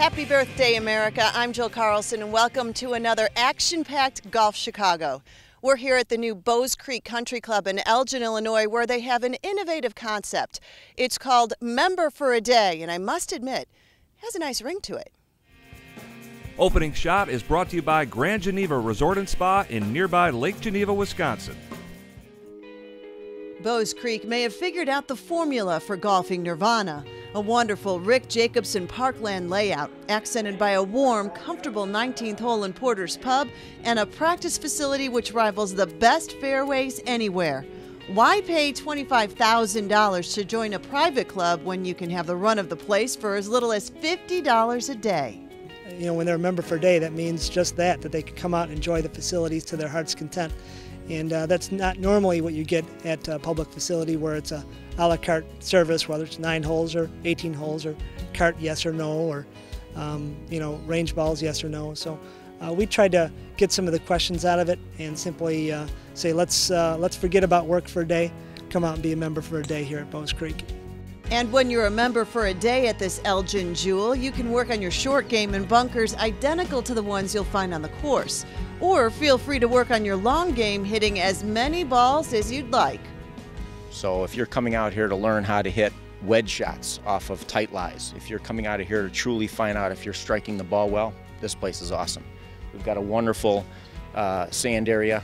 Happy birthday, America. I'm Jill Carlson, and welcome to another action-packed Golf Chicago. We're here at the new Bowes Creek Country Club in Elgin, Illinois, where they have an innovative concept. It's called Member for a Day, and I must admit, it has a nice ring to it. Opening Shot is brought to you by Grand Geneva Resort and Spa in nearby Lake Geneva, Wisconsin. Bowes Creek may have figured out the formula for golfing nirvana. A wonderful Rick Jacobson parkland layout, accented by a warm, comfortable 19th hole in Porter's Pub and a practice facility which rivals the best fairways anywhere. Why pay $25,000 to join a private club when you can have the run of the place for as little as $50 a day? You know, when they're a member for a day, that means just that they can come out and enjoy the facilities to their heart's content. And that's not normally what you get at a public facility where it's a la carte service, whether it's 9 holes or 18 holes or cart yes or no, or range balls yes or no. So we tried to get some of the questions out of it and simply say let's forget about work for a day, come out and be a member for a day here at Bowes Creek. And when you're a member for a day at this Elgin Jewel, you can work on your short game in bunkers identical to the ones you'll find on the course. Or feel free to work on your long game, hitting as many balls as you'd like. So if you're coming out here to learn how to hit wedge shots off of tight lies, if you're coming out of here to truly find out if you're striking the ball well, this place is awesome. We've got a wonderful sand area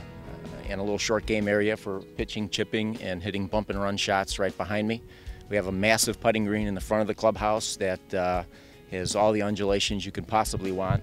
and a little short game area for pitching, chipping, and hitting bump and run shots right behind me. We have a massive putting green in the front of the clubhouse that has all the undulations you can possibly want.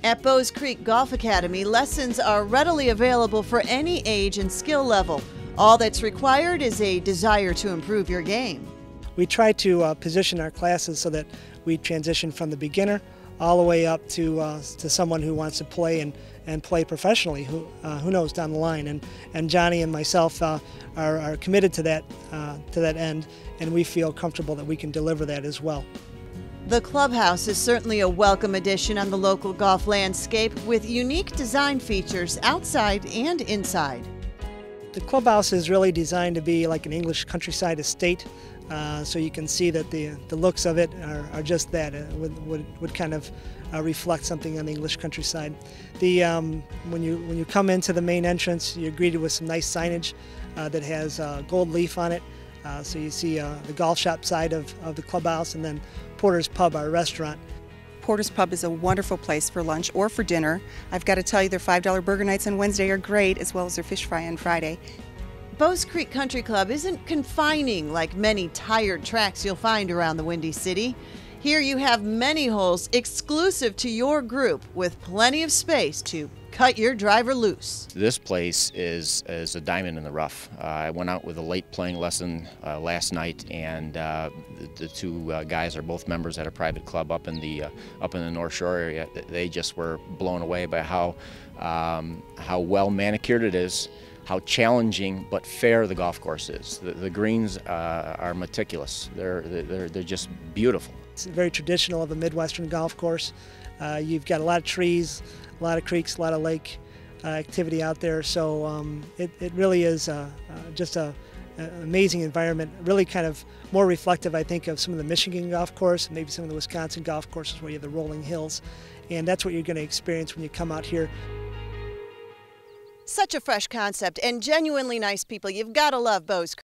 At Bowes Creek Golf Academy, lessons are readily available for any age and skill level. All that's required is a desire to improve your game. We try to position our classes so that we transition from the beginner all the way up to someone who wants to play and play professionally, who knows down the line. And Johnny and myself are committed to that end, and we feel comfortable that we can deliver that as well. The clubhouse is certainly a welcome addition on the local golf landscape with unique design features outside and inside. The clubhouse is really designed to be like an English countryside estate, so you can see that the looks of it are just that. It would kind of reflect something on the English countryside. When you come into the main entrance, you're greeted with some nice signage that has gold leaf on it. So you see the golf shop side of the clubhouse, and then Porter's Pub, our restaurant. Porter's Pub is a wonderful place for lunch or for dinner. I've got to tell you, their $5 burger nights on Wednesday are great, as well as their fish fry on Friday. Bowes Creek Country Club isn't confining like many tired tracks you'll find around the Windy City. Here you have many holes exclusive to your group with plenty of space to cut your driver loose. This place is a diamond in the rough. I went out with a late playing lesson last night, and the two guys are both members at a private club up in the North Shore area. They just were blown away by how well manicured it is, how challenging but fair the golf course is. The greens are meticulous. They're just beautiful. It's very traditional of a Midwestern golf course. You've got a lot of trees, a lot of creeks, a lot of lake activity out there. So it really is just an amazing environment, really kind of more reflective, I think, of some of the Michigan golf course and maybe some of the Wisconsin golf courses where you have the rolling hills. And that's what you're going to experience when you come out here. Such a fresh concept and genuinely nice people. You've got to love Bowes Creek.